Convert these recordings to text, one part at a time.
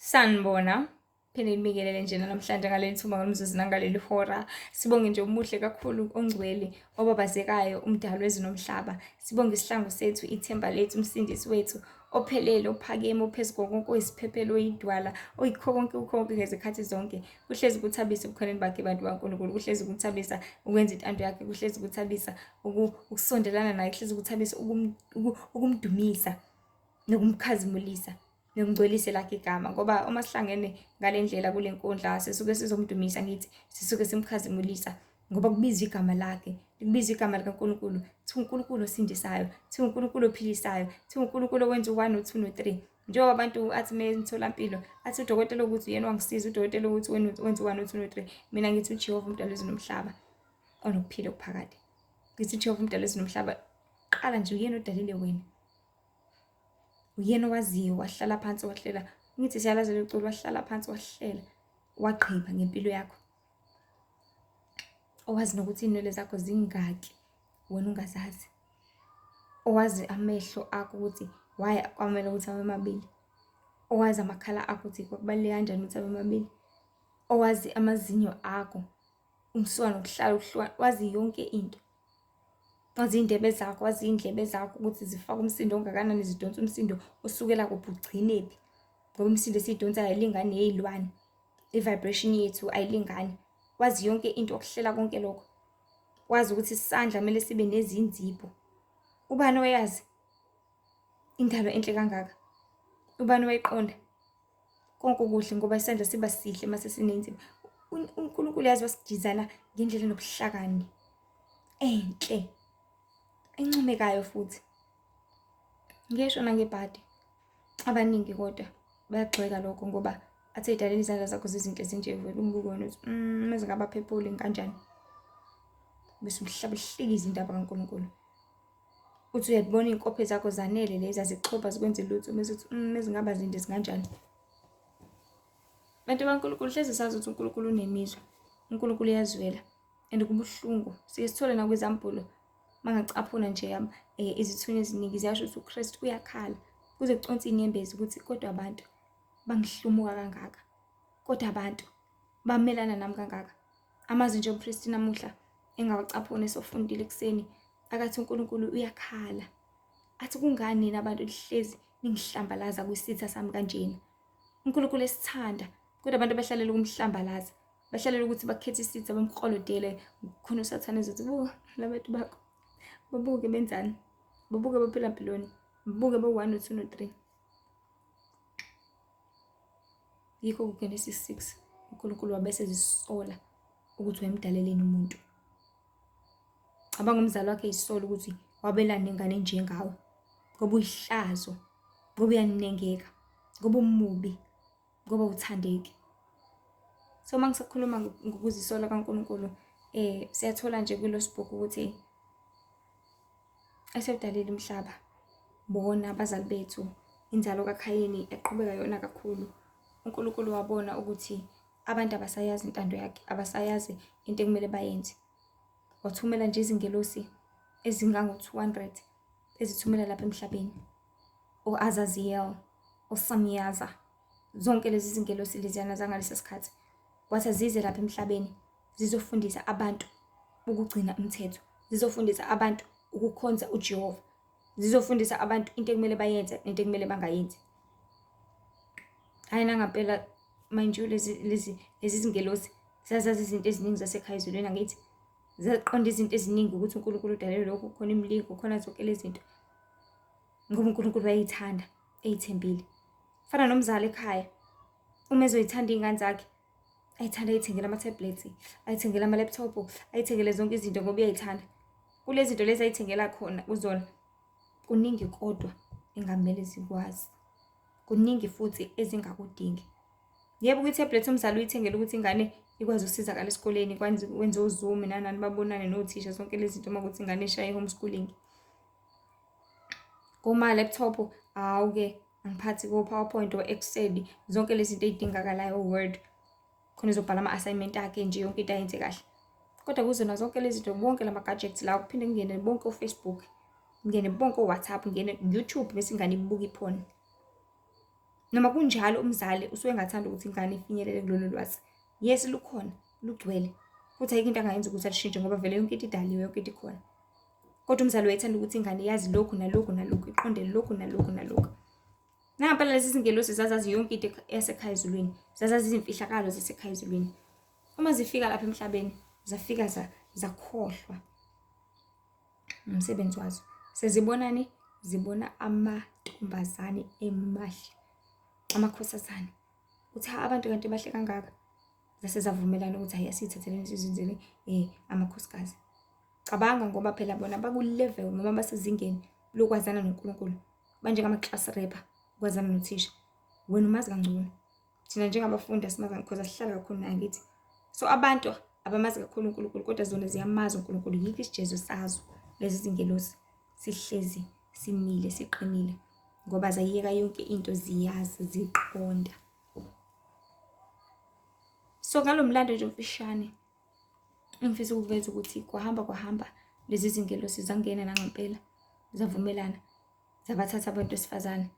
Sanibona, phinde nibikelele nje namhlanje ngaleli thuba ngomzuzu nangaleli hora. Sibonge nje umuhle kakhulu ongcwele obabazekayo umdali wezulu nomhlaba. Sibonge isihlangu sethu, ithemba lethu, umsindisi wethu ophelele, ophakeme, ophezu konke, oyisiphephelo, oyidwala, oyikho konke ukho ngezikhathi zonke. Kuhlezi kuthabisa ebukhoneni bakhe bantu kaNkulunkulu, kuhlezi kuthabisa ukwenza intando yakhe, kuhlezi kuthabisa ukusondelana naye, kuhlezi kuthabisa ukumdumisa nokumkhazimulisa nokungcwelise lakhe igama, ngoba uma sihlangene ngale ndlela kule nkundla sisuke sizomdumisa, ngithi sisuke simkhazimulisa ngoba kubizwa igama lakhe, likubizwa igama likaNkulunkulu. Kuthiwa uNkulunkulu osindisayo, kuthiwa uNkulunkulu ophilisayo, kuthiwa uNkulunkulu owenza u-1 no-2 no-3. Njengoba abantu athi emtholampilo athi udokotela ukuthi uyena wangisiza, udokotela ukuthi wenza u-1 no-2 no-3. Mina ngithi uJehova umdali wezulu nomhlaba onokuphila okuphakade. Ngithi uJehova umdali wezulu nomhlaba, qala nje uyena odalile wena, uyena owaziyo, wahlala phansi wahlela. Ngithi siyalazi leli culo, wahlala phansi wahlela, wagqiba ngempilo yakho. Owazi nokuthi iy'nwele zakho zingaki wena ungazazi. Owazi amehlo akho ukuthi why kwamele ukuthi abe mabili. Owazi amakhala akho ukuthi kubaluleke kanjani ukuthi abe mabili. Owazi amazinyo akho, umswane ukuhlala ukuhlwa, wazi yonke into. Wazi iy'ndebe zakho, wazi iy'ndlebe zakho ukuthi zifaka umsindo ongakanani, zidonsa umsindo osukela kuphi ugcinephi. Ngoba imisindo esiyidonsayo ayilingani ney'lwane, i-vibration yethu ayilingani. Wazi yonke into, okuhlela konke lokho. Wazi ukuthi isandla kumele sibe nezinzipho. Ubani oyazi indalo enhle kangaka? Ubani wayiqonda? Konke okuhle ngoba isandla siba sihle mase sinenzipho. uNkulunkulu yazi wasidizayina ngendlela enobuhlakani enhle, encomekayo futhi. Ngisho nangebhadi abaningi kodwa bayagxeka lokho ngoba athi ey'dalela izandla zakho zizinto ezinje, vele umbuke wena uthi mezingaba phephuli kanjani. Bese umhlaba uhleka indaba kaNkulunkulu. Uthi uyazibona iy'nkophe zakho zanele lezi, azixhopha zikwenze lutho, bese uthi mezingaba zinde zinganjani. Bantu baNkulunkulu, hleze sazi ukuthi uNkulunkulu unemizwa, uNkulunkulu uyazwela and kubuhlungu. Sike sithole nakwizambulo mangacaphuna nje izithunywa eziningi ziyasho ukuthi uKristu uyakhala kuze kuconsa iy'nyembezi ukuthi kodwa abantu bangihlumuka kangaka, kodwa abantu bamelana nami kangaka. Amazi nje umpristi namuhla engawacaphuna esofundile ekuseni akathi uNkulunkulu uyakhala. Athi kungani nina abantu lihlezi ningihlambalaza kwisitha sami kanjena. uNkulunkulu esithanda kodwa abantu bahlalela ukumhlambalaza, bahlalela ukuthi bakhethe isitha bamklolodele. Khona usathane ezothi buka labantu bakho, babuke benzani, babuke baphila mpiloni, babuke bo-1 no-2 no-3. Yikho kuGenesis 6 uNkulunkulu wabese zisola ukuthi wayemdaleleni umuntu. Cabanga umzali wakhe eyisola ukuthi wabelane nengane enjengawe ngoba uyihlazo, ngoba uyanengeka, ngoba umubi, ngoba uthandeki. So mangisakhuluma ngokuzisola kaNkulunkulu, siyathola nje kulo book ukuthi esewudalile umhlaba, bona abazali bethu, inzalo kaKhayini eqhubeka yona kakhulu. uNkulunkulu wabona ukuthi abantu abasayazi intando yakhe, abasayazi into ekumele bayenze. Wathumela nje izingelosi ezingango-200 ezithumela lapha emhlabeni, o-Azaziel, oSamyaza, zonke lezi zingelosi leziyana zangalesa sikhathi. Wathi azize lapha emhlabeni zizofundisa abantu ukugcina umthetho, zizofundisa abantu ukukhonza uJehova, zizofundisa abantu into ekumele bayenze nento ekumele bangayenzi. Hayi nangampela mind you, lezi zingelosi zazazi izinto eziningi zasekhaya ezulwini angithi, zaqonda izinto eziningi ukuthi uNkulunkulu udalele lokhu, khona imilingo, khona zonke lezi zinto, ngoba uNkulunkulu wayeyithanda, eyithembile. Fana nomzali ekhaya, uma ezoyithanda iy'ngane zakhe, ayithanda ayithengele ama-tablets, ayithengele ama-laptop, ayithengele zonke izinto ngoba uyayithanda. Kule zinto lezi ayithengela khona kuzona kuningi kodwa engamele zikwazi, kuningi futhi ezingakudingi. Yebo, kwi-tablet umzali uyithengele ukuthi ingane ikwazi ukusizakala esikoleni, wenze o-Zoom nanani, babonane nothisha, zonke lezi zinto makuthi ingane ishaye i-homeschooling. Koma-laptop, hawu-ke angiphathi ko-PowerPoint o-Excel, zonke lezi zinto ey'dingakalayo, o-Word, khona ezobhala ama-assignment akhe nje yonke into ayenze kahle. Kodwa kuzona zonke lezi zinto, bonke lama-gadgets lawo, kuphinde kungene bonke o-Facebook, kungene bonke o-WhatsApp, kungene YouTube bese ingane ibuka iphone. Noma kunjalo umzali usuke engathanda ukuthi ingane ifinyelele kulolu lwazi. Yes, lukhona, lugcwele. Futhi ayikho into angayenza ukuthi alishintshe ngoba vele yonke into idaliwe, yonke into ikhona. Kodwa umzali wayethanda ukuthi ingane yazi lokhu nalokhu nalokhu, iqonde lokhu nalokhu nalokhu. Nangampela lezi zingelosi zazazi yonke into yasekhaya ezulwini, zazazi izimfihlakalo zasekhaya ezulwini. Uma zifika lapha emhlabeni, zafika zakhohlwa umsebenzi wazo. Sezibonani? Zibona amantombazane emahle, amakhosazane. Uthi abantu kanti bahle kangaka. Zase zavumelana ukuthi hayi asiyithatheleni sizenzele amakhosikazi. Cabanga ngoba phela bona baku-level noma basezingeni lokwazana noNkulunkulu. Manje ngama-class rapper, kwazana nothisha. Wena umazi kangcono. Thina njengabafundi asimazi because asihlala kakhulu naye ngithi. So abantu abamazi kakhulu uNkulunkulu kodwa zona ziyamazi uNkulunkulu. Yikho isijezo sazo lezi zingelosi. Sihlezi simile siqinile ngoba zayiyeka yonke into ziyazi ziqonda. So ngalomlando nje omfishane ngifisa ukuveza ukuthi kwahamba lezi zingelosi zangena nangempela zavumelana zabathatha abantu besifazane,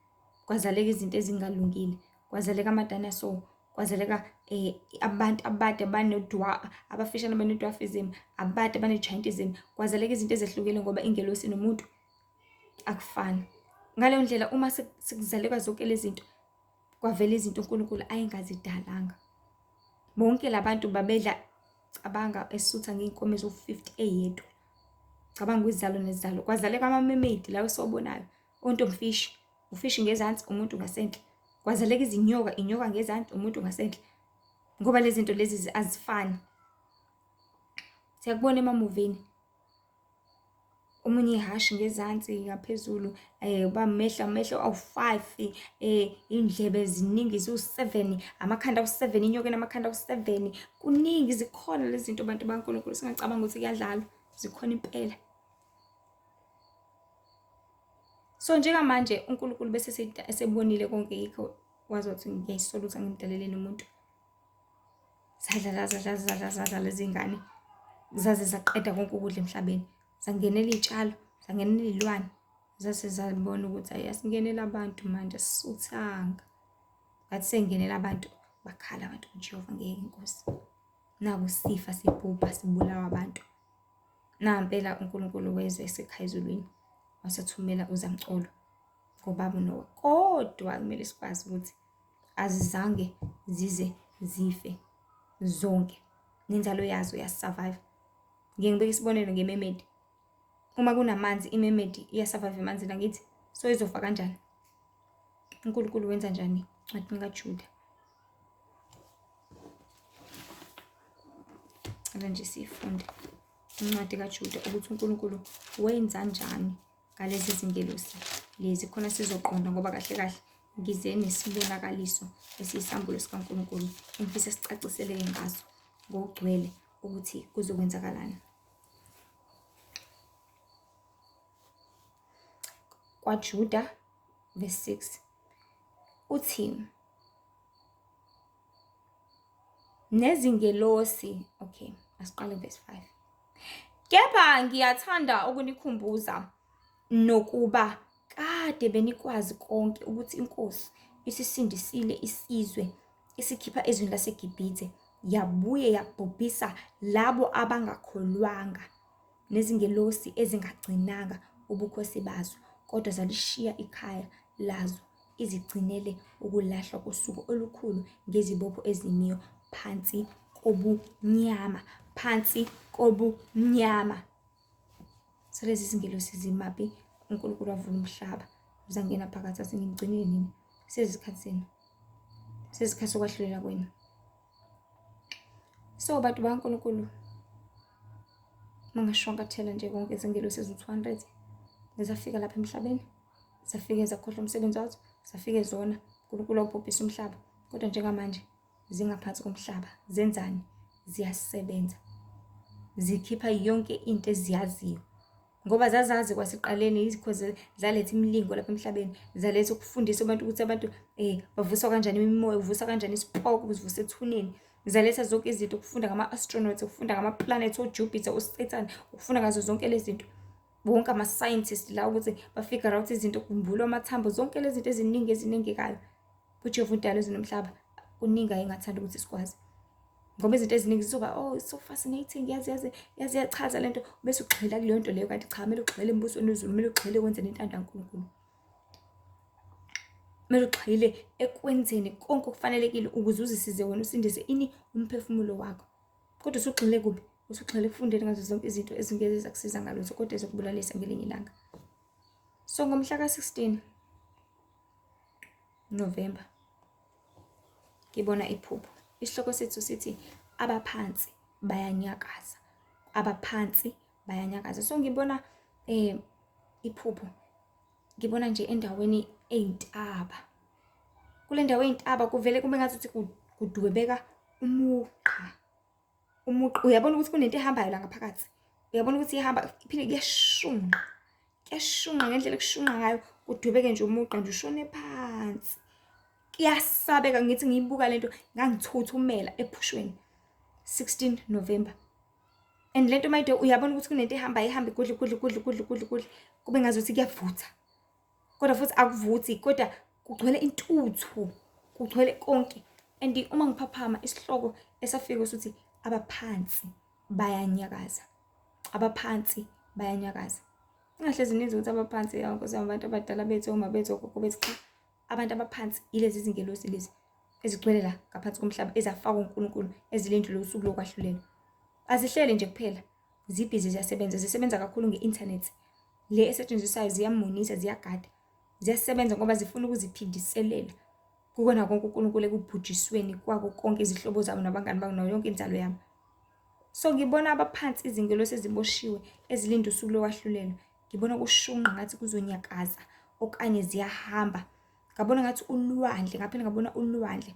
kwazaleka izinto ezingalungile, kwazaleka ama-dinosaur, kwazaleka abantu abade abanodwa abafishane abanodwarfism, abade abane-giantism, kwazaleka izinto ezehlukile ngoba ingelosi nomuntu akufani. Ngaleyo ndlela uma sekuzaleka zonke lezi zinto kwavela izinto uNkulunkulu ayengazidalanga. Bonke labantu babedla cabanga esutha ngeenkomo ezo-50 eyedwa. Cabanga izalo nezalo. Kwazaleka ama-mermaid lawo esiwabonayo. Ontomfishi, ufishi ngezansi, umuntu ngasenhle. Kwazaleka izinyoka, inyoka ngezansi, umuntu ngasenhle. Ngoba lezi zinto lezi azifani. Siyakubona ema-movie. Omunye ihashe ngezansi ngaphezulu, amehlo awu-5, indlebe eziningi ziwu-7, amakhanda awu-7, inyoka enamakhanda awu-7. Kuningi zikhona lezi zinto abantu baNkulunkulu singacabanga ukuthi kuyadlalwa, zikhona impela. So njengamanje uNkulunkulu bese esebonile konke yikho wazi ukuthi ngiyayisola ukuthi angimdaleleni umuntu. Zadla lezi ngane. Zaze zaqeda konke ukudla emhlabeni. Zangenela iy'tshalo, zangenela iy'lwane. Zase zabona ukuthi hayi asingenele abantu manje asisuthanga. Ngathi sengenela abantu bakhala abantu kuJehova ngeke Nkosi. Naku sifa sibhubha sibulawa abantu. Nampela uNkulunkulu wezwe esekhaya ezulwini. Wasethumela uzamcolo ngobaba uNoah. Kodwa kumele sikwazi ukuthi azizange zize zife zonke. Nenzalo yazo yasurvive. Ngike ngibeke isibonelo nge-mermaid. Uma kunamanzi i-mermaid iyasurvive emanzini angithi. So izofa kanjani? uNkulunkulu wenza njani? Ncwadini kaJuda. Ake nje sifunde incwadi kaJuda ukuthi uNkulunkulu wenza njani ngalezi zingelosi lezi khona sizoqonda ngoba kahle kahle ngize nesibonakaliso esiyisambulo sikaNkulunkulu engifisa sicaciseleke ngaso ngokugcwele ukuthi kuzokwenzakalani. KwaJuda verse 6 uthi nezingelosi, okay, asiqale verse 5. Kepha ngiyathanda ukunikhumbuza nokuba kade benikwazi konke ukuthi iNkosi isisindisile isizwe isikhipha ezweni laseGibhithe yabuye yabhubhisa labo abangakholwanga nezingelosi ezingagcinanga ubukhosi bazo kodwa zalishiya ikhaya lazo izigcinele ukulahlwa kosuku olukhulu ngezibopho ezimiyo phansi kobunyama. So lezi zingelosi zimaphi? uNkulunkulu wavula umhlaba uzangena phakathi athi ngimgcinile nini? Sezikhathini. Sezikhathi sokwahlulela kwenu. So bantu baNkulunkulu mangashwankathela nje konke izingelosi ezu-200 zafika lapha emhlabeni, zafike zakhohlwa umsebenzi wazo, zafike zona uNkulunkulu wabhubhisa umhlaba kodwa njengamanje zingaphansi komhlaba. Zenzani? Ziyasebenza. Zikhipha yonke into eziyaziyo ngoba zazazi kwasekuqaleni because zaletha imilingo lapha emhlabeni, zaletha ukufundisa abantu ukuthi abantu bavuswa kanjani imimoya, uvusa kanjani isipoko, uzivuse ethuneni. Zaletha zonke izinto, ukufunda ngama-astronauts, ukufunda ngama-planet oJupiter, oSaturn, ukufunda ngazo zonke lezi zinto. Bonke ama-scientists la ukuthi ba-figure out izinto, kumbulwa amathambo, zonke lezi zinto eziningi ezinengekayo. uJehova udala izwe nomhlaba, kuningi engathanda ukuthi sikwazi. Ngoba izinto eziningi zizoba oh it's so fascinating, yazi yachaza lento, bese ugxila kuleyo nto leyo, kanti cha, kumele ugxile embusweni wezulu, kumele ugxile ekwenzeni intando kaNkulunkulu. Kumele ugxile ekwenzeni konke okufanelekile ukuze uzisize wena usindise ini umphefumulo wakho. Kodwa usugxile kubi, usugxile ekufundeni ngazo zonke izinto ezingeke zakusiza ngalutho kodwa ezokubulalisa ngelinye ilanga. So ngomhla ka-16 November ngibona iphupho. Isihloko sethu sithi abaphansi bayanyakaza. Abaphansi bayanyakaza. So ngibona iphupho. Ngibona nje endaweni eyintaba. Kule ndawo eyintaba kuvele kube ngathi kudwebeka umugqa. Uyabona ukuthi kunento ehambayo la ngaphakathi. Uyabona ukuthi ihamba iphinde kuyashunqa. Kuyashunqa ngendlela kushunqa ngayo, kudwebeke nje umugqa nje ushone phansi. Kuyasabeka ngithi ngiyibuka lento ngangithuthumela ephushweni. 16 November. And lento mayide uyabona ukuthi kunento ehambayo ihamba igudla kube ngazuthi kuyavutha. Kodwa futhi akuvuthi kodwa kugcwele intuthu, kugcwele konke. And uma ngiphaphama isihloko esafika ukuthi abaphansi bayanyakaza. Abaphansi bayanyakaza. Ingahlezi nizi ukuthi abaphansi yonke abantu abadala bethu, oma bethu, ogogo bethu, cha. Abantu abaphansi ilezi zingelosi lezi ezigcwele la ngaphansi komhlaba ezafakwa uNkulunkulu ezilindele usuku lokwahlulelwa. Azihlele nje kuphela, zibhizi zisebenza kakhulu nge-internet. Le esetshenziswayo ziyamonisa, ziyagada. Ziyasebenza ngoba zifuna ukuziphindiselela kukona konke uNkulunkulu ekubhujisweni kwako konke izihlobo zabo nabangani babo nayo yonke inzalo yami. So ngibona abaphansi izingelosi eziboshiwe ezilinda usuku lokwahlulelwa. Ngibona kushunqa ngathi kuzonyakaza okanye ziyahamba. Ngabona ngathi ulwandle, ngaphela ngabona ulwandle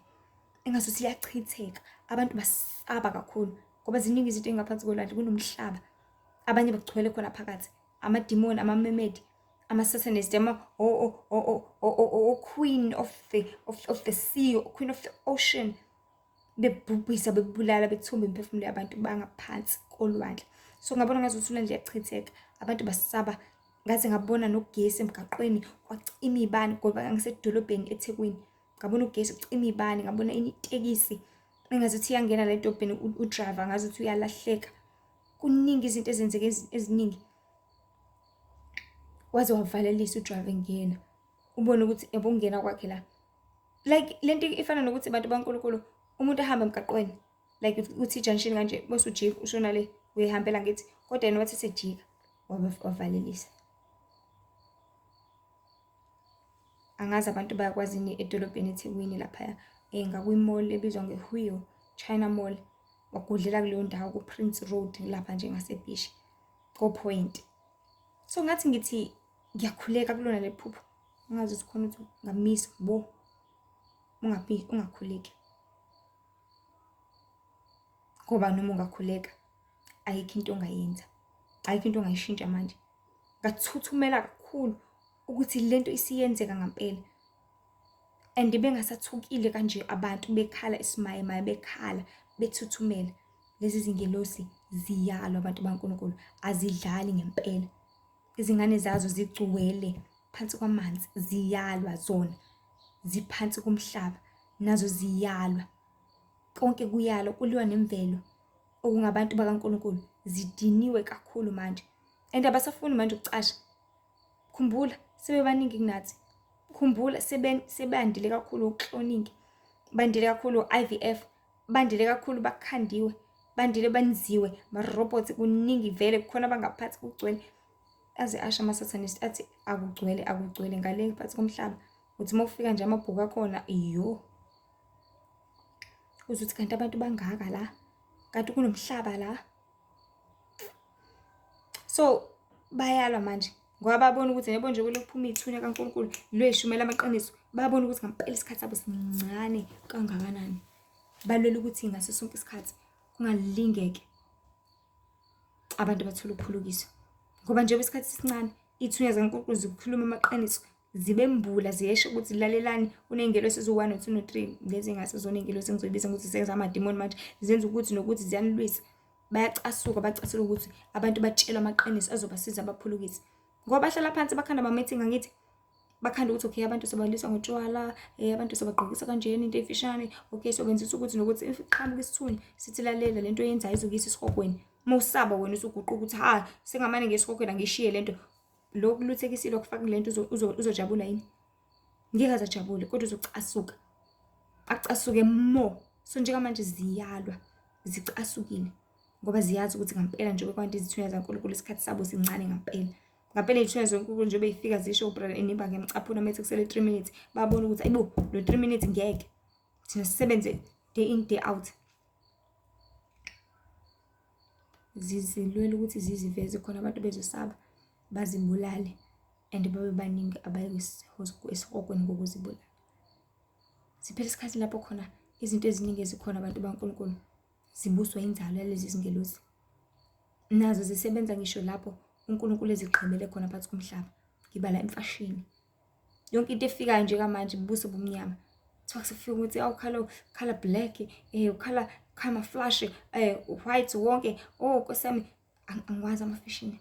engasuthi liyachitheka. Abantu basaba kakhulu ngoba ziningi izinto engaphansi kolwandle, kunomhlaba. Abanye bagcwele khona phakathi, amadimoni, amamemedi, ama-satanist, queen of the sea, queen of the ocean. Bebhubhisa, bebulala, bethumba imiphefumulo yabantu bangaphansi kolwandle. So ngabona ngathi ulwandle liyachitheka, abantu basaba. Ngaze ngabona nogesi emgaqweni kwacima ibani ngoba ngisedolobheni eThekwini. Ngabona ugesi ucima ibani, ngabona itekisi engazuthi iyangena la edolobheni, udriver ngazuthi uyalahleka. Kuningi izinto ezenzeke eziningi. Waze wavalelisa udriver ngena. Ubone ukuthi ebongena kwakhe la. Like lento ifana nokuthi abantu baNkulunkulu umuntu ahamba emgaqweni like uthi junction kanje bese ujika ushona le uyihambela ngithi kodwa yena wathi sejika wavalelisa. Angazi abantu bayakwazini edolobheni eThekwini lapha ngakwi-mall ebizwa ngeHuyo China Mall. Wakudlela kuleyo ndawo ku-Prince Road lapha nje ngaseBhishi ko-Point. So ngathi ngithi ngiyakhuleka kulona lephupho. Ungazi ukuthi khona ukuthi ngamisa bo ungakhuleki. Ngoba noma ungakhuleka ayikho into ongayenza. Ayikho into ongayishintsha manje. Ngathuthumela kakhulu ukuthi lento isiyenzeka ngempela. And bengasathukile kanje abantu bekhala isimayemaye, bekhala bethuthumela. Lezi zingelosi ziyalwa abantu baNkulunkulu, azidlali ngempela. Izingane zazo zigcwele phansi kwamanzi, ziyalwa zona. Ziphansi komhlaba nazo ziyalwa. Konke kuyalwa, kuliwa nemvelo. Okungabantu bakaNkulunkulu zidiniwe kakhulu manje. And abasafuni manje ukucasha. Khumbula sebebaningi kunathi. Khumbula sebandile kakhulu ukuhloningi. Bandile kakhulu IVF, bandile kakhulu bakhandiwe, bandile banziwe, ma-robots kuningi vele kukhona abangaphansi kugcwele. Aze asha ama-satanist athi akugcwele ngale phansi komhlaba. Uthi mawufika nje amabhuku akhona iyo. Uzuthi kanti abantu bangaka la. Kanti kunomhlaba la. So bayalwa manje. Ngoba babona ukuthi yebo nje kulokuphuma ithunya kaNkulunkulu lweshumela amaqiniso. Bayabona ukuthi ngempela isikhathi sabo sincane kangakanani. Balwela ukuthi ngaso sonke isikhathi kungalingeke abantu bathola ukuphulukiswa. Ngoba nje isikhathi sincane ithunya zaNkulunkulu zikhuluma amaqiniso, zibembula ziyesho ukuthi lalelani unengelosi ezu1 no2 no3 lezi ngasezona ingelosi engizoyibiza ukuthi seza amadimoni manje zenza ukuthi nokuthi ziyanilwisa. Bayacasuka bacasula ukuthi abantu batshelwa amaqiniso azobasiza abaphulukisi. Ngoba bahlala phansi bakhanda ama-meeting ngithi bakhanda ukuthi okay abantu sobalisa ngotshwala, abantu sobagqokisa kanjena into efishane, okay sokwenzisa ukuthi nokuthi iqhamuka isithunzi sithi lalela lento oyenzayo izokuyisa esihogweni. Mawusaba wena usuguquka ukuthi sengamane ngesihogweni angishiye lento. Lokhu luthekisile okufaka lento uzojabula yini? Ngeke azajabule kodwa uzocasuka. Acasuke more. So njengamanje ziyalwa, zicasukile ngoba ziyazi ukuthi ngempela nje kwanti izithunywa zaNkulunkulu isikhathi sabo sincane ngempela. Ngempela izithunywa zaNkulunkulu nje beyifika zisho brother enimba ngemcaphuna methe kusele 3 minutes babona ukuthi ayibo lo 3 minutes ngeke. Thina sisebenze day in day out. Zizilwela ukuthi ziziveze khona abantu bezosaba bazibulale and babe baningi esihogweni ngokuzibulala. Siphela isikhathi lapho khona izinto eziningi ezikhona abantu baNkulunkulu zibuswa inzalo yalezi zingelosi. Nazo zisebenza ngisho lapho uNkulunkulu ezigqibele khona phansi komhlaba. Ngibala imfashini. Yonke into efikayo nje kamanje ubuso bomnyama. Kuthiwa kusefika ukuthi khala black, ukhala camouflage, white wonke. Nkosami angikwazi amafashini.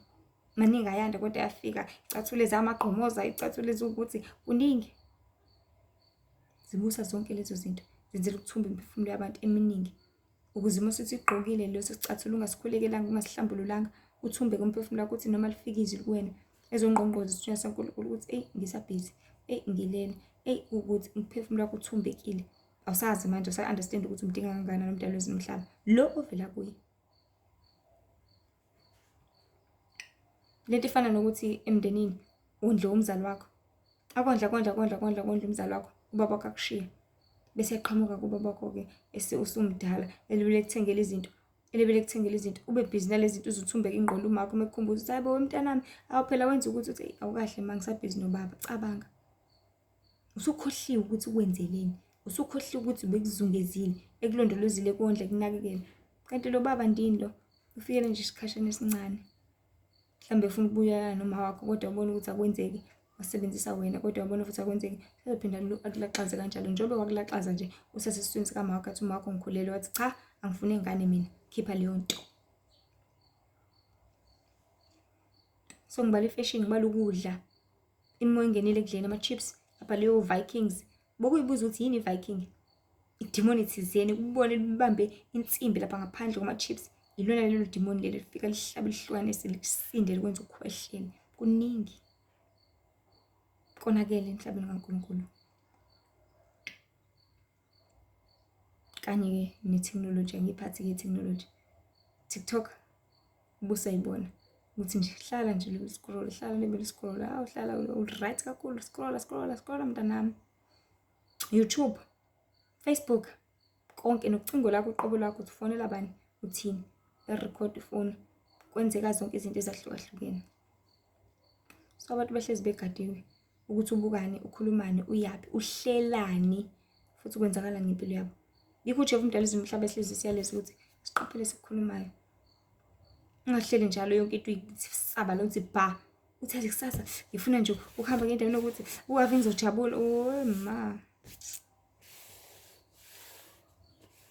Maningi ayanda kodwa ayafika. Icathule zamagqomoza, icathule ezukuthi kuningi. Zibusa zonke lezo zinto. Zenzela ukuthumba imiphefumulo yabantu eminingi. Ukuze uma usuthi igqokile leso sicathule ungasikhulekelanga ungasihlambululanga uthumbe kumphefumulo wakho ukuthi noma lifika izwi kuwena ezongqongqoza isithunywa saNkulunkulu ukuthi ngisabhizi, ngilele, ukuthi umphefumulo wakho uthumbekile. Awusazi manje usa-understand ukuthi umdinga kangakanani umdali wezulu nomhlaba lo ovela kuye. Lento ifana nokuthi emndenini undle umzali wakho. Akondla umzali wakho ubaba wakho akushiya. Bese yaqhamuka kubaba wakho-ke usumdala elibele kuthengela izinto ube busy nalezi zinto uzothumbeka ingqondo umakho mekukhumbuza ukuthi hayibo wemntanami awuphela wenza ukuthi uthi awukahle mangisabhizi nobaba. Cabanga. Usukhohliwe ukuthi ukwenzeleni. Usukhohliwe ukuthi bekuzungezile, ekulondolozile kondle kunakekela. Kanti lo baba ndini lo ufikele nje isikhashana esincane. Mhlambe ufuna ukubuyana noma wakho kodwa ubona ukuthi akwenzeki. Wasebenzisa wena kodwa wabona futhi akwenzeki. Uzophinda akulaxaze kanjalo njengoba wakulaxaza nje usasesiswini sikama wakho athi uma wakho ngikhulele wathi cha angifuni ingane mina khipha leyo nto. So ngibala ifashion ngibala ukudla. Imo engenile ekudleni ama-chips apha leyo Vikings. Bokuyibuza ukuthi yini iViking? Idemoni thizeni ukubone libambe insimbi lapha ngaphandle kwama-chips. Yilona lelo demoni lelo lifika lihlabe lihlukanise likusinde likwenza ukukhwehlele. Kuningi konakele emhlabeni kaNkulunkulu. Kanye ne-technology angiphathi-ke i-technology. TikTok ubusayibona ukuthi nje hlala nje lo-scroll, hlala lebele scroll, uhlala ul-right kakhulu, scrolla mntanami. YouTube, Facebook, konke nokucingo lakho uqobo lwakho ufonela bani uthini, record ifoni, kwenzeka zonke izinto ezahlukahlukene. So abantu bahlezi begadiwe ukuthi ubukani, ukhulumani, uyapi, uhlelani futhi kwenzakalani ngempilo yabo. Yikho uJehova umdali wezulu nomhlaba ehlezi siyaleza ukuthi siqaphele sikukhulumayo. Ungahleli njalo yonke into uyisaba lo uthi ba uthi kusasa ngifuna nje ukuhamba ngendawo nokuthi uave ngizojabula. Ma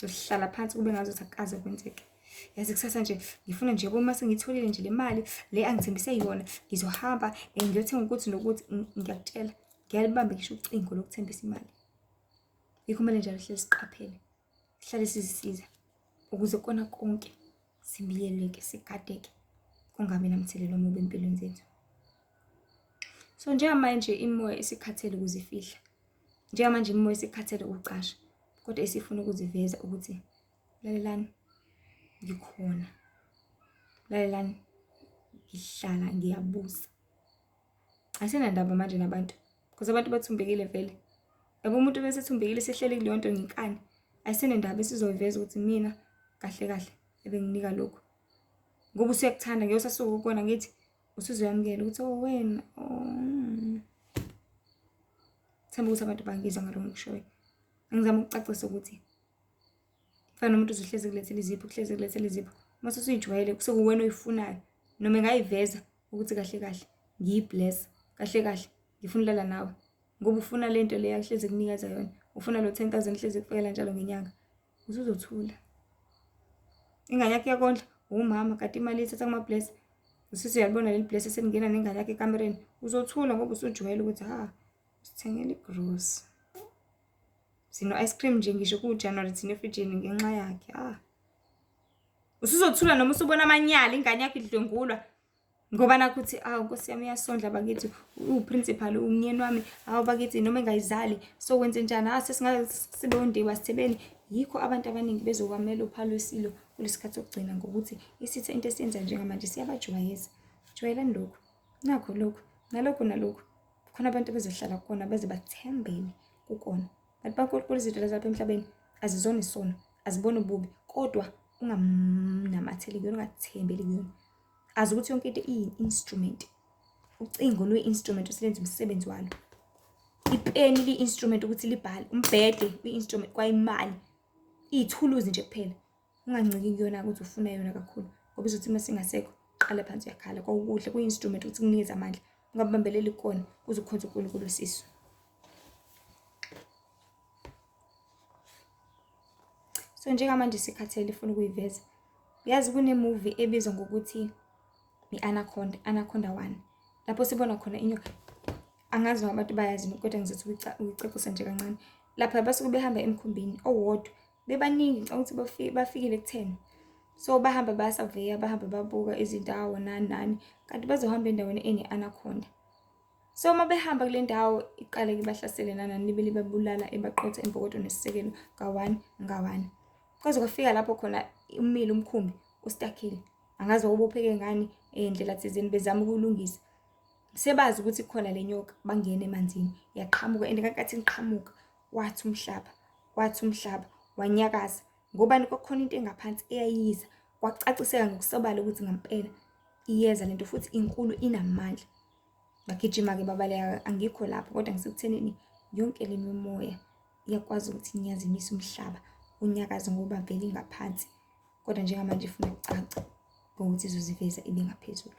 uhlala phansi kube ngazuthi akaze kwenzeke. Yazi kusasa nje ngifuna nje uma sengitholile nje le mali le angithembise yona ngizohamba ngiyothenga ukuthi nokuthi ngiyakutshela ngiyalibamba ngisho ucingo lokuthembisa imali. Yikho kumele njalo hlezi siqaphele. Sihlale sizisiza ukuze kona konke sibiyeleke sigadeke kungabi namthelelo omubi empilweni zethu. So njengamanje imoya isikhathele ukuzifihla. Njengamanje imoya isikhathele ukucasha kodwa esifuna ukuziveza ukuthi lalelani ngikhona. Lalelani ngihlala ngiyabusa. Asinandaba manje nabantu because abantu bathumbekile vele. Yabo umuntu bese thumbekile sehlele kuleyo nto nginkani. Ayisenendaba esizoveza ukuthi mina kahle ebenginika lokho. Ngoba usekuthanda ngiyosasuka ukona ngithi usuzoyamukela ukuthi wena themba ukuthi abantu bangizwa ngalokho ngishoyo. Ngizama ukucacisa ukuthi fana nomuntu uzohleze kulethela izipho. Mase usuyijwayele kusekuwena oyifunayo noma engayiveza ukuthi kahle ngiyibless kahle ngifuna ulala nawe ngoba ufuna lento le yahleze kunikeza yona. Ufuna lo 10,000 hleze kufakela njalo ngenyanga. Usuzothula. Ingane yakhe yakondla umama kade imali ithatha kuma-bless. Usisi uyalibona leli bless eselingena nengane yakhe ekamereni. Uzothula ngoba usujwayele ukuthi sithengele igrocery. Sino ice cream nje ngisho kuJanuary thina efrijini ngenxa yakhe. Usuzothula noma usubona amanyala ingane yakho idlwengulwa ngoba nakuthi Nkosi yami iyasondla bakithi uprincipal umnyeni wami bakithi noma engayizali so wenze njani sibe undiwa sithebeni. Yikho abantu abaningi bezokwamela uphalo wesilo kulesikhathi sokugcina ngokuthi isitha into esiyenza njengamanje siyabajwayeza. Jwayelani lokhu nakho lokhu nalokhu khona abantu bezohlala khona beze bathembele kukona. Kanti bankulunkulu izinto lezi lapha emhlabeni azizona isono, azibona ububi, kodwa ungamnamatheli kuyona, ungathembeli kuyona. Azi ukuthi yonke into iyi-instrument. Ucingo luyi-instrument usebenza umsebenzi walo. Ipeni liyi-instrument ukuthi libhale, umbhede uyi-instrument kwayimali. Iy'thuluzi nje kuphela. Unganciki kuyona ukuthi ufuna yona kakhulu ngoba izothi uma singasekho qala phansi uyakhala. Kwakukuhle kuyi-instrument ukuthi kunikeze amandla. Ungabambeleli kukona kuze ukhonze uNkulunkulu wesisu. So njengamanje sikhathele ifuna ukuyiveza. Yazi kune-movie ebizwa ngokuthi i-Anaconda, Anaconda 1. Lapho sibona khona inyoka. Angazi noma abantu bayazi kodwa ngizothi ukuyicacisa nje kancane. Lapha basuke behamba emkhumbini owodwa. Bebaningi ngicabanga ukuthi bafikile ku-10. So bahamba bayasaveya, bahamba babuka izindawo nani. Kanti bazohamba endaweni ene-anaconda. So uma behamba kule ndawo iqale ibahlasele nani libabulala ebaqotha embokodo nesisekelo nga-1. Kwaze kwafika lapho khona umile umkhumbi ustakile. Angazi ubopheke ngani endlela thizeni bezama ukulungisa. Sebazi ukuthi khona le nyoka bangena emanzini. Yaqhamuka enkathi iqhamuka wathi umhlaba wanyakaza. Ngobani kwakukhona into engaphansi eyayiza. Kwacaciseka ngokusobala ukuthi ngempela iyeza lento futhi inkulu inamandla. Bagijima-ke babaleka angikho lapho kodwa ngisekuthenini yonke le mimoya iyakwazi ukuthi inyazimisa umhlaba unyakaza ngoba vele ingaphansi. Kodwa njengamanje ifuna ukucaca ngokuthi izoziveza ibe ngaphezulu.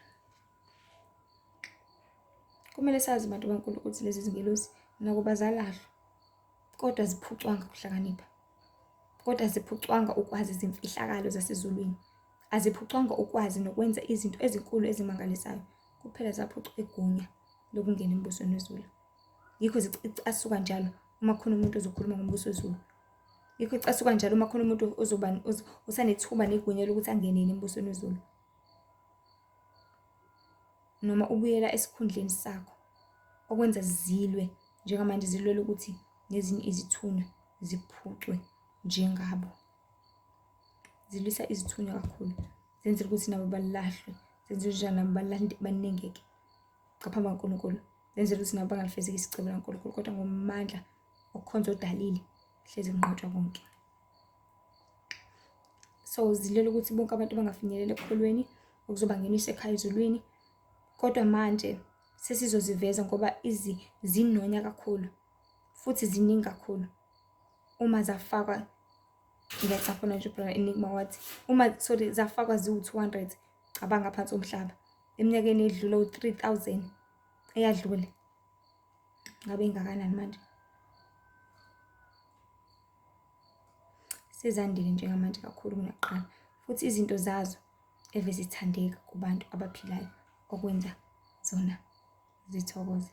Kumele sazi abantu bankulu ukuthi lezi zingelosi nakuba zalahlwa kodwa ziphucwanga ukuhlakanipha. Kodwa aziphucwanga ukwazi izimfihlakalo zasezulwini. Aziphucwanga ukwazi nokwenza izinto ezinkulu ezimangalisayo. Kuphela zaphucwa igunya lokungena embusweni wezulu. Yikho zicasuka njalo uma khona umuntu ozokhuluma ngombuso wezulu. Yikho icasuka njalo uma khona umuntu usanethuba negunya lokuthi angene embusweni wezulu. Noma ubuyela esikhundleni sakho okwenza zilwe njengamanje zilwela ukuthi nezinye izithunywa ziphucwe njengabo. Zilwisa izithunywa kakhulu. Zenzela ukuthi nabo balahlwe. Zenzela ukuthi nabo banengeke ngaphambi kaNkulunkulu. Zenzela ukuthi nabo bangalifezeki isicebo laNkulunkulu kodwa ngomandla okukhonza odalile hlezi kunqotshwa konke. So zilwela ukuthi bonke abantu bangafinyelela ekukholweni okuzobangenisa ekhaya ezulwini. Kodwa manje sesizoziveza ngoba zinonya kakhulu futhi ziningi kakhulu. Uma zafakwa ngiyacapha nje phela Enigma wathi zafakwa ziwu-200 abangaphansi komhlaba eminyakeni edlula u-3000 eyadlule. Ngabe ingakanani manje? Sezandile njengamanje kakhulu kunakuqala futhi izinto zazo eve zithandeka kubantu abaphilayo okwenza zona zithokoze.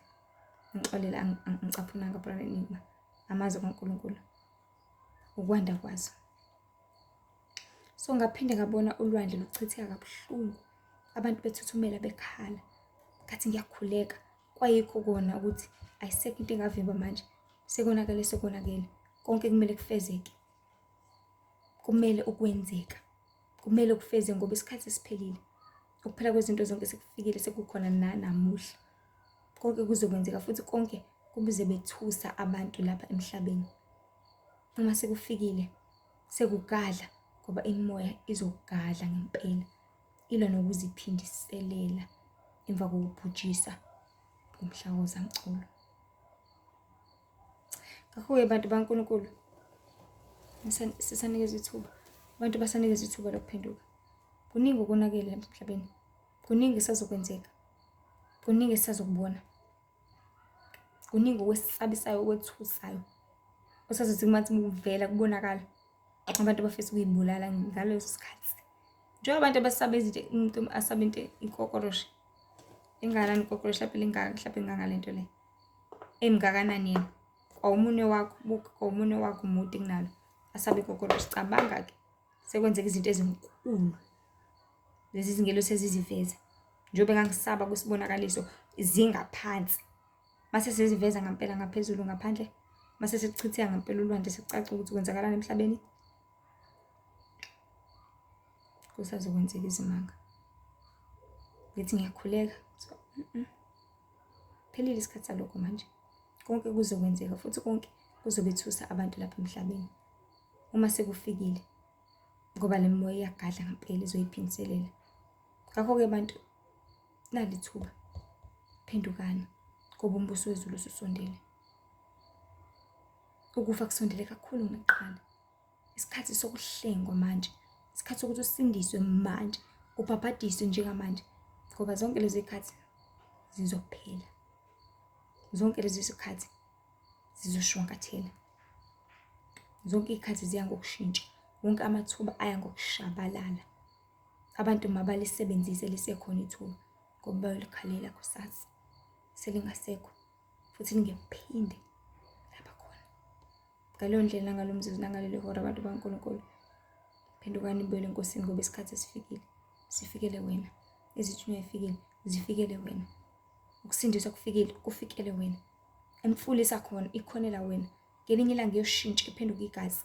Ngixolela ngicaphunanga phela Enigma amazwi kaNkulunkulu ukwanda kwazo. So ngaphinde ngabona ulwandle luchitheka kabuhlungu. Abantu bethuthumela bekhala. Ngathi ngiyakhuleka. Kwayikho kona ukuthi ayisekho into engavimba manje. Sekonakele. Konke kumele kufezeke. Kumele ukwenzeka. Kumele kufeze ngoba isikhathi sesiphelile. Ukuphela kwezinto zonke sekufikile sekukhona namuhla. Konke kuzokwenzeka futhi konke kubuze bethusa abantu lapha emhlabeni. Uma sekufikile sekugadla ngoba imimoya izogadla ngempela. Ilwa nokuziphindiselela emva kokubhujisa umhlakoza mculo. Ngakho-ke bantu baNkulunkulu sisanikeza ithuba. Abantu basanikeza ithuba lokuphenduka. Kuningi okonakele emhlabeni. Kuningi sazokwenzeka. Kuningi sazokubona. Kuningi okwesabisayo okwethusayo. Usazothi kumathi ukuvela kubonakala. Abantu bafisa ukuyibulala ngaleso sikhathi. Njengoba abantu abasaba izinto umuntu asaba into ikokoroshi. Engalani ikokoroshi lapho lingaka mhlawumbe ingangale nto le. emngakanani yena. Kwawumunwe wakho, buka kwawumunwe wakho umude kunalo. Asabe kokolo sicabanga-ke sekwenzeka izinto ezinkulu. Lezi zingelo seziziveza. Njengoba ngangisaba kusibonakaliso zingaphansi. Mase seziveza ngempela ngaphezulu ngaphandle. Mase sekuchitheka ngempela ulwandle sekucaca ukuthi kwenzakalani emhlabeni. Kusazokwenzeka izimanga. Ngithi ngiyakhuleka. Phelile isikhathi salokho manje. Konke kuzokwenzeka futhi konke kuzobethusa abantu lapha emhlabeni. Uma sekufikile ngoba le moya iyagadla ngempela izoyiphindiselela. Ngakho-ke bantu nalithuba phendukani ngoba umbuso wezulu ususondele. Ukufa kusondele kakhulu kunakuqala. Isikhathi sokuhlengwa manje. Isikhathi sokuthi usindiswe manje, ubhabhadiswe njengamanje. Ngoba zonke lezi zikhathi zizophela. Zonke lezi zikhathi zizoshwankathela. Zonke izikhathi ziya ngokushintsha. Wonke amathuba aya ngokushabalala. Abantu mabalisebenzise lisekhona ithuba ngoba bayolikhalela kusasa. Selingasekho futhi lingephinde lapha khona. Ngaleyo ndlela ngalo mzuzu nangalelo hora abantu baNkulunkulu. Phendukani nibuyele enkosini ngoba isikhathi esifikile. Sifikele wena. Izithunywa zifikile, zifikele wena. Ukusindiswa kufikile, kufikele wena. Emfulu isakhona, ikhonela wena. Ngelinye ilanga iyoshintsha iphenduke igazi.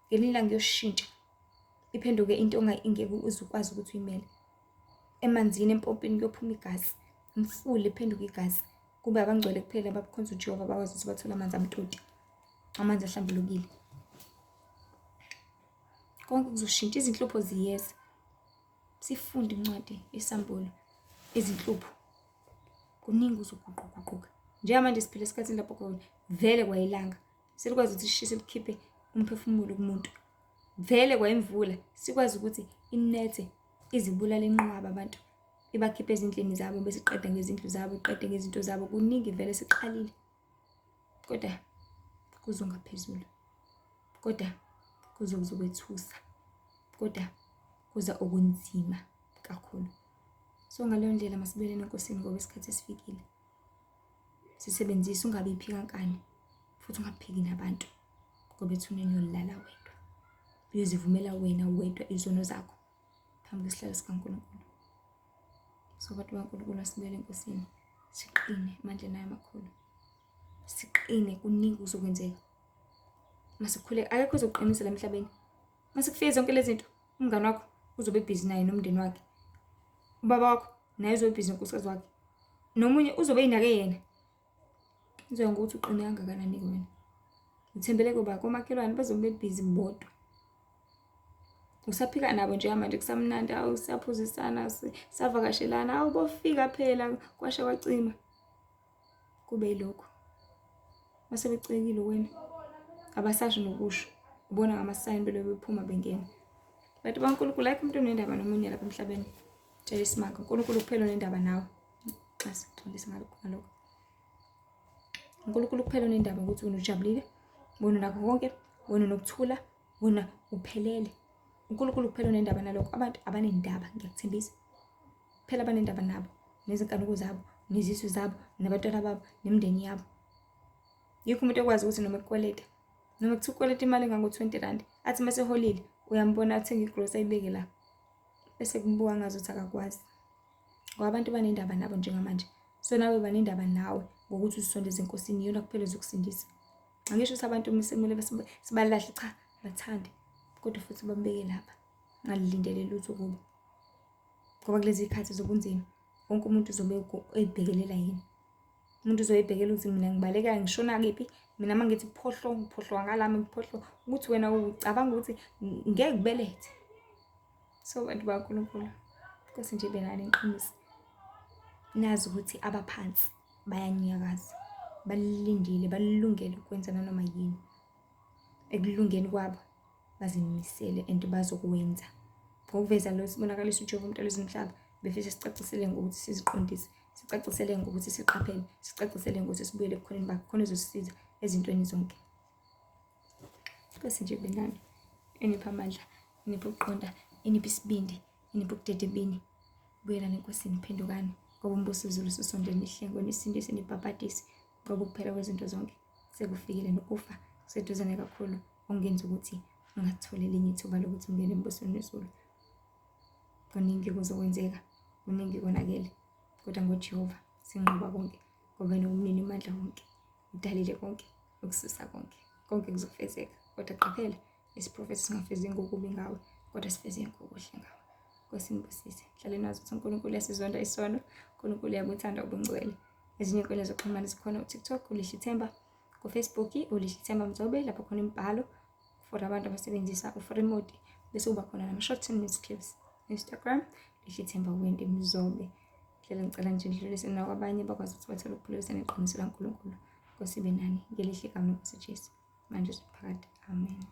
Ngelinye ilanga iyoshintsha iphenduke into ongeke uzukwazi ukuthi uyimele. Emanzini empompini kuyophuma igazi. Umfula iphenduke igazi. Kube abangcwele kuphela abakhonza uJehova bakwazi ukuthi bathole amanzi amtoti. Amanzi ahlambulukile. Konke kuzoshintsha, izinhlupho ziyeza. Sifunde incwadi yesambulo. Izinhlupho kuningi uzoguquguquka. Njengamanje siphila esikhathini lapho khona vele kwayilanga selikwazi ukuthi lishise likhiphe umphefumulo kumuntu. Vele kwayimvula sikwazi ukuthi inethe izibulala inqwaba abantu. Ibakhiphe ezindlini zabo bese iqeda ngezindlu zabo, iqede ngezinto zabo. Kuningi vele sekuqalile. Kodwa kuzongaphezulu. Kodwa kuzokwethusa. Kodwa kuza okunzima kakhulu. So ngaleyo ndlela masibuyeleni enkosini ngoba isikhathi esifikile. Sisebenzise ungabe iphika kankani futhi ungaphiki nabantu ngoba ethuneni yolala wedwa. Uyozivumela wena wedwa izono zakho phambi kwesihlalo sikaNkulunkulu. So bantu baNkulunkulu asibuyele enkosini. Siqine emandleni amakhulu. Siqine kuningi kuzokwenzeka. Masikhuleka akekho ozoqinisa la emhlabeni. Masikufike zonke lezi zinto umngane wakho uzobe busy naye nomndeni wakhe. Ubaba wakho naye uzobe busy nonkosikazi wakhe. Nomunye uzobe inake yena. Uzoya ngokuthi uqine kangakanani kuwena. Uthembele kuba komakhelwane bazobe busy bodwa. Usaphika nabo nje manje kusamnandi awusaphuzisana savakashelana awubofika phela kwasha kwacima. Kube yilokho. Mase becekile wena. Abasasho nokusho. Ubona ngamasayini belo bephuma bengena. Bantu baNkulunkulu ayikho umuntu onendaba nomunye lapha emhlabeni. Tshela isimanga uNkulunkulu kuphela onendaba nawe. Xa sixolisa ngalokho. uNkulunkulu kuphela onendaba ukuthi wena ujabulile, wena nakho konke, wena nokuthula, wena uphelele. uNkulunkulu kuphela onendaba nalokho. Abantu abanendaba ngiyakuthembisa. Phela abanendaba nabo, nezinkanuko zabo, nezisu zabo, nabantwana babo, nemindeni yabo. Yikho umuntu ekwazi ukuthi noma ekukweleta, noma kuthi ukweleta imali engango-R20, athi mase eholile uyambona athenga igrocery ayibeke la. Bese kubuka ngazuthi akakwazi. Ngoba abantu banendaba nabo njengamanje. So nawe banendaba nawe ngokuthi uzisondeze enkosini iyona kuphela ezokusindisa. Angisho ukuthi abantu sekumele sibalahle cha, bathande. Kodwa futhi babeke lapha. Ngalilindele lutho kubo. Ngoba kulezi izikhathi zobunzima wonke umuntu uzobe ebhekelela yini. Umuntu uzoyibhekela ukuthi mina ngibaleka ngishona kephi, mina mangithi ngiphohlwa ngalami ngiphohlwa ukuthi wena ucabanga ukuthi ngeke kubelethe. So bantu baNkulunkulu Nkosi nje benani iqiniso. Nazi ukuthi abaphansi bayanyakaza. Balilindile balilungele ukwenza nanoma yini. Ekulungeni kwabo bazimisele and bazokwenza. Ngokuveza lo sibonakaliso uJehova uMdali wezomhlaba befisa sicacisele ngokuthi siziqondise. Sicacisele ngokuthi siqaphele, sicacisele ngokuthi sibuyele ebukhoneni bakhe khona ezosisiza ezintweni zonke. Nkosi nje benani enipha amandla, enipha ukuqonda, enipha isibindi, enipha ukudedebini. Buyelani enkosini phendukani ngoba umbuso wezulu usondele nihlengwe nisindise nibhabhadise ngoba ukuphela kwezinto zonke sekufikile, nokufa kuseduzane kakhulu, ongenza ukuthi ungatholi elinye ithuba lokuthi ungene embusweni wezulu. Kuningi kuzokwenzeka, kuningi konakele, kodwa ngoJehova sinqoba konke, ngoba yena umnini amandla wonke, udalile konke, ukususa konke, konke kuzofezeka. Kodwa qaphela, isiprofethi singafezi ngokubi ngawe, kodwa sifeze ngokuhle ngawe. Nkosi nibusise, hlale nazo ukuthi uNkulunkulu uyasizonda isono, uNkulunkulu uyabuthanda ubungcwele. Ezinye inkundla zokuxhumana zikhona uTikTok, uLihle Ithemba, kuFacebook uLihle Ithemba Mzobe, lapho khona imibhalo for abantu abasebenzisa u-free mode, bese kuba khona nama-short news clips. Instagram Lihle Ithemba Wende Mzobe. Hlala ngicela nje ndidlulise nakwabanye bakwazi ukuthi bathole ukuphulisa neqiniso laNkulunkulu. Nkosi ibe nani, ngelihle igama leNkosi Jesu, manje usiphakade. Amen.